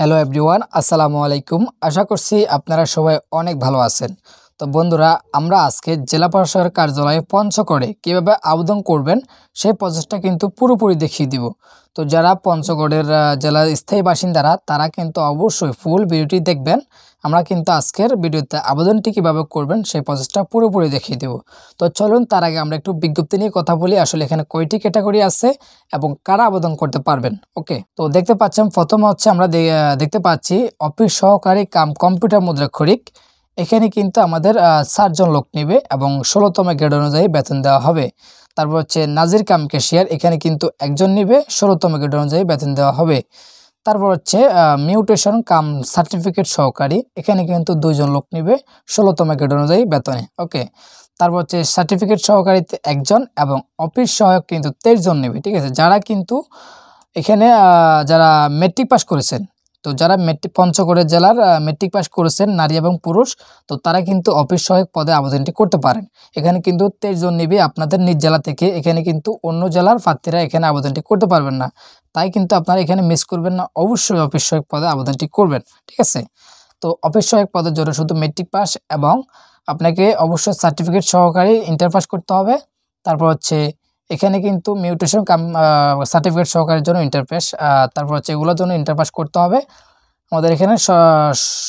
Hello everyone, আসসালামু আলাইকুম। আশা করছি আপনারা সবাই অনেক ভালো আছেন। তো বন্ধুরা, আমরা আজকে জেলা প্রশাসকের কার্যালয়ে পঞ্চগড়ে কীভাবে আবেদন করবেন সেই প্রসেসটা কিন্তু পুরোপুরি দেখিয়ে দিব। তো যারা পঞ্চগড়ের জেলার স্থায়ী বাসিন্দারা তারা কিন্তু অবশ্যই ফুল ভিডিওটি দেখবেন। আমরা কিন্তু আজকের ভিডিওতে আবেদনটি কীভাবে করবেন সেই প্রসেসটা পুরোপুরি দেখিয়ে দেব। তো চলুন তার আগে আমরা একটু বিজ্ঞপ্তি নিয়ে কথা বলি, আসলে এখানে কয়টি ক্যাটাগরি আছে এবং কারা আবেদন করতে পারবেন। ওকে, তো দেখতে পাচ্ছেন প্রথমে হচ্ছে আমরা দেখতে পাচ্ছি অফিস সহকারী কাম কম্পিউটার মুদ্রাক্ষরিক। এখানে কিন্তু আমাদের 7 জন লোক নেবে এবং 16তম গ্রেড অনুযায়ী বেতন দেওয়া হবে। তারপর হচ্ছে নাজির কাম ক্যাশিয়ার, এখানে কিন্তু একজন নেবে, 16তম গ্রেড অনুযায়ী বেতন দেওয়া হবে। তারপর হচ্ছে মিউটেশন কাম সার্টিফিকেট সহকারী, এখানে কিন্তু 2 জন লোক নেবে, 16তম গ্রেড অনুযায়ী বেতনে। ওকে, তারপর হচ্ছে সার্টিফিকেট সহকারীতে একজন এবং অফিস সহায়ক কিন্তু 23 জন নেবে। ঠিক আছে, যারা কিন্তু এখানে যারা মেট্রিক পাস করেছেন, তো যারা পঞ্চগড়ের জেলার মেট্রিক পাস করেছেন নারী এবং পুরুষ, তো তারা কিন্তু অফিস সহায়ক পদে আবেদনটি করতে পারেন। এখানে কিন্তু 23 জন নেবে আপনাদের নিজ জেলা থেকে। এখানে কিন্তু অন্য জেলার প্রার্থীরা এখানে আবেদনটি করতে পারবেন না, তাই কিন্তু আপনারা এখানে মিস করবেন না, অবশ্যই অফিস সহায়ক পদে আবেদনটি করবেন। ঠিক আছে, তো অফিস সহায়ক পদের জন্য শুধু মেট্রিক পাস এবং আপনাকে অবশ্যই সার্টিফিকেট সহকারে ইন্টার পাস করতে হবে। তারপর হচ্ছে এখানে কিন্তু মিউটেশন কাম সার্টিফিকেট সহকারের জন্য ইন্টার পাস, তারপর হচ্ছে এগুলোর জন্য ইন্টার পাস করতে হবে। আমাদের এখানে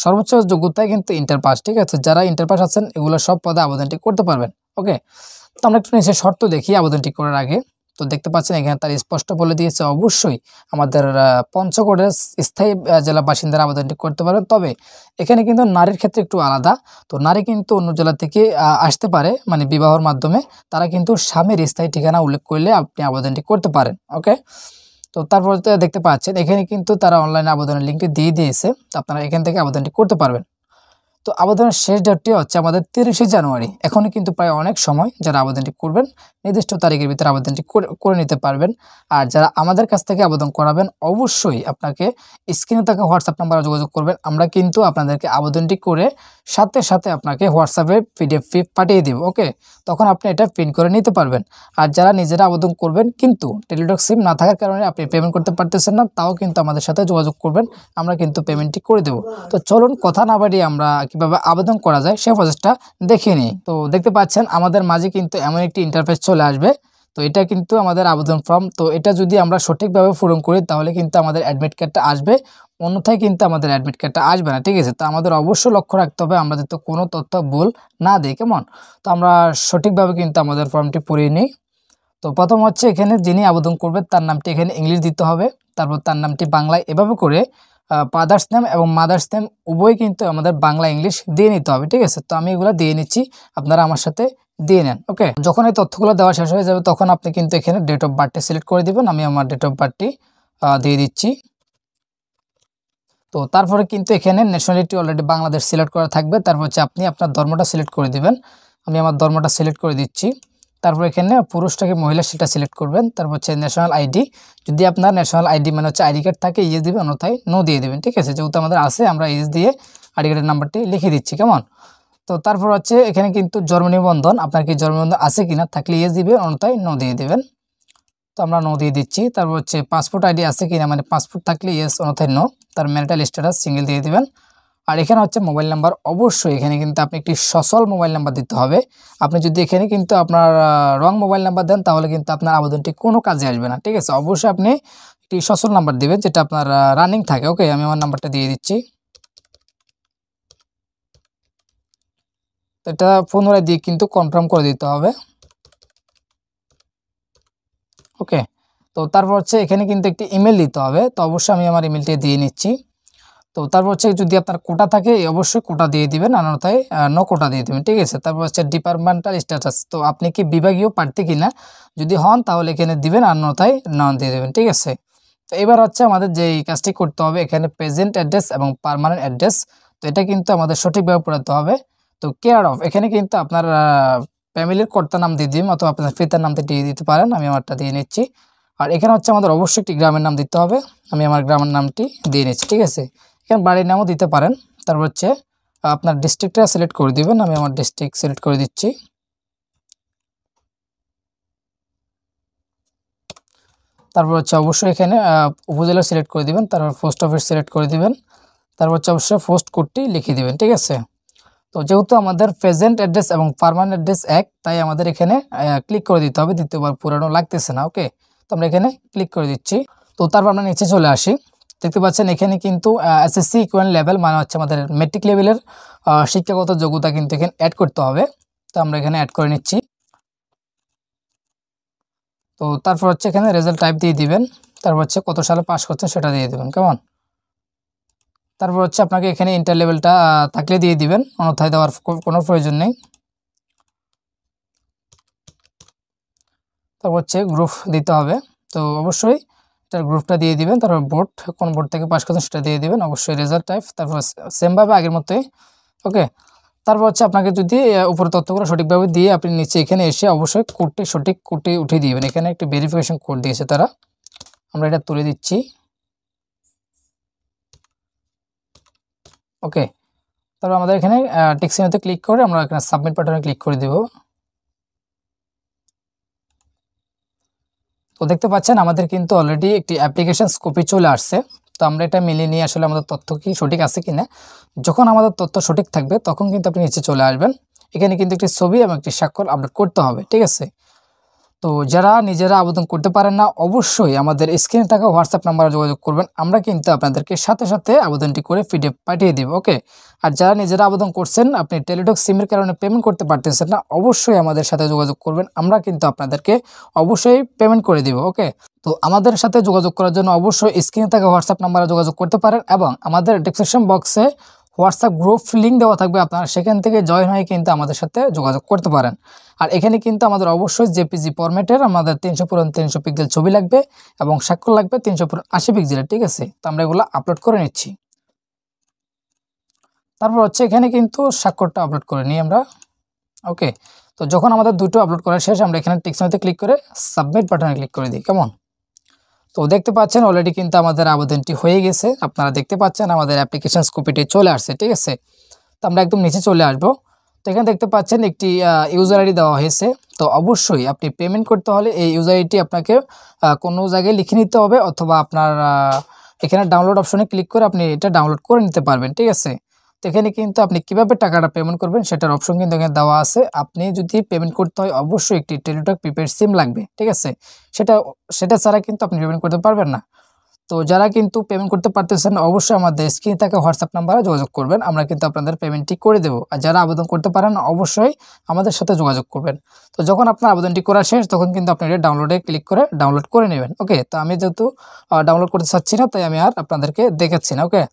সর্বোচ্চ যোগ্যতায় কিন্তু ইন্টার পাস। ঠিক আছে, যারা ইন্টার পাস আছেন এগুলো সব পদে আবেদনটি করতে পারবেন। ওকে, তো আমরা একটু নিচে শর্ত দেখি আবেদনটি করার আগে। তো দেখতে পাচ্ছেন এখানে তার স্পষ্ট বলে দিয়েছে অবশ্যই আমাদের পঞ্চগড়ের স্থায়ী জেলা বাসিন্দারা আবেদনটি করতে পারবেন। তবে এখানে কিন্তু নারীর ক্ষেত্রে একটু আলাদা। তো নারী কিন্তু অন্য জেলা থেকে আসতে পারে, মানে বিবাহর মাধ্যমে। তারা কিন্তু স্বামীর স্থায়ী ঠিকানা উল্লেখ করলে আপনি আবেদনটি করতে পারেন। ওকে, তো তারপর দেখতে পাচ্ছেন এখানে কিন্তু তারা অনলাইনে আবেদনের লিঙ্কটি দিয়ে দিয়েছে, আপনারা এখান থেকে আবেদনটি করতে পারবেন। তো আবেদনের শেষ ডেটটি হচ্ছে আমাদের 30শে জানুয়ারি। এখনও কিন্তু প্রায় অনেক সময়, যারা আবেদনটি করবেন নির্দিষ্ট তারিখের ভিতরে আবেদনটি করে নিতে পারবেন। আর যারা আমাদের কাছ থেকে আবেদন করাবেন অবশ্যই আপনাকে স্ক্রিনে থাকা হোয়াটসঅ্যাপ নাম্বারে যোগাযোগ করবেন। আমরা কিন্তু আপনাদেরকে আবেদনটি করে সাথে সাথে আপনাকে হোয়াটসঅ্যাপে পিডিএফ পাঠিয়ে দেব। ওকে, তখন আপনি এটা প্রিন্ট করে নিতে পারবেন। আর যারা নিজেরা আবেদন করবেন কিন্তু টেলিটক সিম না থাকার কারণে আপনি পেমেন্ট করতে পারতেছেন না, তাও কিন্তু আমাদের সাথে যোগাযোগ করবেন, আমরা কিন্তু পেমেন্টটি করে দেব। তো চলুন কথা না বাড়িয়ে আমরা কিভাবে আবেদন করা যায় সেই প্রসেসটা দেখে নিই। তো দেখতে পাচ্ছেন আমাদের মাঝে কিন্তু এমন একটি ইন্টারফেস চলে আসবে। তো এটা কিন্তু আমাদের আবেদন ফর্ম। তো এটা যদি আমরা সঠিকভাবে পূরণ করি তাহলে কিন্তু আমাদের অ্যাডমিট কার্ডটা আসবে, অন্যথায় কিন্তু আমাদের অ্যাডমিট কার্ডটা আসবে না। ঠিক আছে, তো আমাদের অবশ্যই লক্ষ্য রাখতে হবে আমরা যাতে কোনো তথ্য ভুল না দিই, কেমন? তো আমরা সঠিকভাবে কিন্তু আমাদের ফর্মটি পড়িয়ে নিই। তো প্রথম হচ্ছে এখানে যিনি আবেদন করবে তার নামটি এখানে ইংলিশ দিতে হবে, তারপর তার নামটি বাংলায়, এভাবে করে ফাদার্স নেম এবং মাদার্স নেম উভয় কিন্তু আমাদের বাংলা ইংলিশ দিয়ে নিতে হবে। ঠিক আছে, তো আমি এগুলো দিয়ে নিচ্ছি, আপনারা আমার সাথে দিয়ে নেন। ওকে, যখন এই তথ্যগুলো দেওয়া শেষ হয়ে যাবে তখন আপনি কিন্তু এখানে ডেট অফ বার্থটি সিলেক্ট করে দিবেন। আমি আমার ডেট অফ বার্থটি দিয়ে দিচ্ছি। তো তারপরে কিন্তু এখানে ন্যাশনালিটি অলরেডি বাংলাদেশ সিলেক্ট করা থাকবে। তারপর হচ্ছে আপনি আপনার ধর্মটা সিলেক্ট করে দিবেন। আমি আমার ধর্মটা সিলেক্ট করে দিচ্ছি। তারপর এখানে পুরুষটাকে মহিলা সেটা সিলেক্ট করবেন। তারপর হচ্ছে ন্যাশনাল আইডি, যদি আপনার ন্যাশনাল আইডি মানে হচ্ছে আইডি কার্ড থাকে ইয়েস দিবেন, অন্যথায় নো দিয়ে দেবেন। ঠিক আছে, যেহেতু আমাদের আছে আমরা ইয়েস দিয়ে আইডি কার্ডের নাম্বারটি লিখে দিচ্ছি, কেমন? তো তারপর হচ্ছে এখানে কিন্তু জন্ম নিবন্ধন, আপনার কি জন্ম নিবন্ধন আছে কিনা, থাকলে ইয়েস দিবেন, অন্যথায় নো দিয়ে দেবেন। তো আমরা নো দিয়ে দিচ্ছি। তারপর হচ্ছে পাসপোর্ট আইডি আছে কিনা, মানে পাসপোর্ট থাকলে ইয়েস, অন্যথায় নো। তার ম্যারিটাল স্ট্যাটাস সিঙ্গেল দিয়ে দিবেন। আর এখানে হচ্ছে মোবাইল নাম্বার, অবশ্যই এখানে কিন্তু আপনি একটি সচল মোবাইল নাম্বার দিতে হবে। আপনি যদি এখানে কিন্তু আপনার রং মোবাইল নাম্বার দেন তাহলে কিন্তু আপনার আবেদনটি কোনো কাজে আসবে না। ঠিক আছে, অবশ্যই আপনি একটি সচল নাম্বার দিবেন যেটা আপনার রানিং থাকে। ওকে, আমি আমার নাম্বারটা দিয়ে দিচ্ছি। তো এটা পুনরায় দিয়ে কিন্তু কনফার্ম করে দিতে হবে। ওকে, তো তারপর হচ্ছে এখানে কিন্তু একটি ইমেল দিতে হবে। তো অবশ্যই আমি আমার ইমেলটি দিয়ে নিচ্ছি। তো তারপর হচ্ছে যদি আপনার কোটা থাকে অবশ্যই কোটা দিয়ে দিবেন, অন্যথায় নো কোটা দিয়ে দিবেন। ঠিক আছে, তারপর হচ্ছে ডিপার্টমেন্টাল স্ট্যাটাস, তো আপনি কি বিভাগীয় প্রার্থী কিনা, যদি হন তাহলে এখানে দিবেন, অন্যথায় নন দিয়ে দেবেন। ঠিক আছে, তো এবার হচ্ছে আমাদের যে কাজটি করতে হবে এখানে প্রেজেন্ট অ্যাড্রেস এবং পার্মানেন্ট অ্যাড্রেস, তো এটা কিন্তু আমাদের সঠিকভাবে পড়াতে হবে। তো কেয়ার অফ, এখানে কিন্তু আপনার ফ্যামিলির কর্তার নাম দিয়ে দিবেন অথবা আপনার পিতার নামটা দিয়ে দিতে পারেন, আমি আমারটা দিয়ে নিচ্ছি। আর এখানে হচ্ছে আমাদের অবশ্যই একটি গ্রামের নাম দিতে হবে, আমি আমার গ্রামের নামটি দিয়ে নিচ্ছি। ঠিক আছে, এখানে বাড়ির নামও দিতে পারেন। তারপর হচ্ছে আপনার ডিস্ট্রিক্টটা সিলেক্ট করে দিবেন, আমি আমার ডিস্ট্রিক্ট সিলেক্ট করে দিচ্ছি। তারপর হচ্ছে অবশ্যই এখানে উপজেলা সিলেক্ট করে দিবেন, তারপর পোস্ট অফিস সিলেক্ট করে দিবেন, তারপর হচ্ছে অবশ্যই পোস্ট কোডটি লিখে দিবেন, ঠিক আছে। তো যেহেতু আমাদের প্রেজেন্ট অ্যাড্রেস এবং পার্মানেন্ট অ্যাড্রেস এক, তাই আমাদের এখানে ক্লিক করে দিতে হবে, দ্বিতীয়বার পুরানো লাগতেছে না। ওকে, তো আমরা এখানে ক্লিক করে দিচ্ছি। তো তারপর আমরা নিচে চলে আসি, দেখতে পাচ্ছেন এখানে কিন্তু এসএসসি ইকুয়াল লেভেল মানে হচ্ছে আমাদের মেট্রিক লেভেলের শিক্ষাগত যোগ্যতা কিন্তু এখানে অ্যাড করতে হবে। তো আমরা এখানে অ্যাড করে নিচ্ছি। তো তারপর হচ্ছে এখানে রেজাল্ট টাইপ দিয়ে দিবেন, তারপর হচ্ছে কত সালে পাস করছেন সেটা দিয়ে দিবেন, কেমন। তারপর হচ্ছে আপনাকে এখানে ইন্টার লেভেলটা থাকলে দিয়ে দিবেন, অন্যথায় দেওয়ার কোনো প্রয়োজন নেই। তারপর হচ্ছে গ্রুপ দিতে হবে, তো অবশ্যই এটার গ্রুপটা দিয়ে দিবেন। তারপর বোর্ড, কোন বোর্ড থেকে পাস করছেন সেটা দিয়ে দিবেন, অবশ্যই রেজাল্ট টাইপ, তারপর সেমভাবে আগের মতোই। ওকে, তারপর হচ্ছে আপনাকে যদি উপরে তথ্যগুলো সঠিকভাবে দিয়ে আপনি নিচে এখানে এসে অবশ্যই কোডটি সঠিক কোডটি উঠিয়ে দিবেন। এখানে একটি ভেরিফিকেশন কোড দিয়েছে তারা, আমরা এটা তুলে দিচ্ছি। ওকে, তারপর আমাদের এখানে টেক্সিনোতে ক্লিক করে আমরা এখানে সাবমিট বাটনে ক্লিক করে দেব। তো দেখতে পাচ্ছেন আমাদের কিন্তু অলরেডি একটি অ্যাপ্লিকেশন কপি চলে আসছে। তো আমরা এটা মিলিয়ে নিয়ে আসলে আমাদের তথ্য কি সঠিক আছে কিনা, যখন আমাদের তথ্য সঠিক থাকবে তখন কিন্তু আপনি নিচে চলে আসবেন। এখানে কিন্তু একটি ছবি এবং একটি স্বাক্ষর আপলোড করতে হবে, ঠিক আছে। তো যারা নিজেরা আবেদন করতে পারেন না, অবশ্যই আমাদের স্ক্রিনে থাকা হোয়াটসঅ্যাপ নাম্বারে যোগাযোগ করবেন, আমরা কিন্তু আপনাদেরকে সাথে সাথে আবেদনটি করে পিডিএফ পাঠিয়ে দিব। ওকে, আর যারা নিজেরা আবেদন করছেন, আপনি টেলিটক সিমের কারণে পেমেন্ট করতে পারতেছেন না, অবশ্যই আমাদের সাথে যোগাযোগ করবেন, আমরা কিন্তু আপনাদেরকে অবশ্যই পেমেন্ট করে দিব। ওকে, তো আমাদের সাথে যোগাযোগ করার জন্য অবশ্যই স্ক্রিনে থাকা হোয়াটসঅ্যাপ নাম্বারে যোগাযোগ করতে পারেন, এবং আমাদের ডেসক্রিপশন বক্সে হোয়াটসঅ্যাপ গ্রুপ লিঙ্ক দেওয়া থাকবে, আপনারা সেখান থেকে জয়েন হয়ে কিন্তু আমাদের সাথে যোগাযোগ করতে পারেন। আর এখানে কিন্তু আমাদের অবশ্যই জেপিজি ফরম্যাটের আমাদের 300x300 পিক্সেল ছবি লাগবে এবং স্বাক্ষর লাগবে 380 পিক্সেলের, ঠিক আছে। তো আমরা এগুলো আপলোড করে নিচ্ছি। তারপর হচ্ছে এখানে কিন্তু স্বাক্ষরটা আপলোড করে নিই আমরা। ওকে, তো যখন আমাদের দুটো আপলোড করা শেষ, আমরা এখানে টেক্সটে ক্লিক করে সাবমিট বাটনে ক্লিক করে দিই, কেমন। তো দেখতে পাচ্ছেন অলরেডি কিন্তু আমাদের আবেদনটি হয়ে গেছে, আপনারা দেখতে পাচ্ছেন আমাদের অ্যাপ্লিকেশন কপিটি চলে আসছে, ঠিক আছে। তো আমরা একদম নিচে চলে আসবো। তো এখানে দেখতে পাচ্ছেন একটি ইউজার আইডি দেওয়া হয়েছে। তো অবশ্যই আপনি পেমেন্ট করতে হলে এই ইউজার আইডিটি আপনাকে কোনো জায়গায় লিখে নিতে হবে, অথবা আপনার এখানে ডাউনলোড অপশনে ক্লিক করে আপনি এটা ডাউনলোড করে নিতে পারবেন, ঠিক আছে। তো এখানে কিন্তু আপনি কিভাবে টাকাটা পেমেন্ট করবেন সেটার অপশন কিন্তু এখানে দেওয়া আছে। আপনি যদি পেমেন্ট করতে হয় অবশ্যই একটি টেলিটক প্রিপেড সিম লাগবে, ঠিক আছে। সেটা সেটা ছাড়া কিন্তু আপনি পেমেন্ট করতে পারবেন না। তো যারা কিন্তু পেমেন্ট করতে পারতেছেন, অবশ্যই আমাদের স্ক্রিনে থাকা হোয়াটসঅ্যাপ নাম্বারে যোগাযোগ করবেন, আমরা কিন্তু আপনাদের পেমেন্টটি করে দেবো। আর যারা আবেদন করতে পারেন অবশ্যই আমাদের সাথে যোগাযোগ করবেন। তো যখন আপনার আবেদনটি করা শেষ, তখন কিন্তু আপনি এটা ডাউনলোডে ক্লিক করে ডাউনলোড করে নেবেন। ওকে, তো আমি যেহেতু ডাউনলোড করতে চাচ্ছি না, তাই আমি আর আপনাদেরকে দেখাচ্ছি না। ওকে,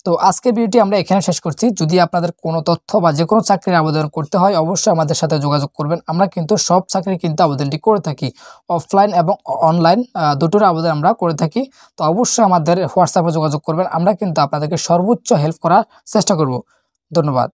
তো আজকের ভিডিওটি আমরা এখানে শেষ করছি। যদি আপনাদের কোনো তথ্য বা যে কোনো চাকরির আবেদন করতে হয়, অবশ্যই আমাদের সাথে যোগাযোগ করবেন। আমরা কিন্তু সব চাকরি কিন্তু আবেদনটি করে থাকি, অফলাইন এবং অনলাইন দুটোর আবেদন আমরা করে থাকি। তো অবশ্যই আমাদের হোয়াটসঅ্যাপে যোগাযোগ করবেন, আমরা কিন্তু আপনাদেরকে সর্বোচ্চ হেল্প করার চেষ্টা করব। ধন্যবাদ।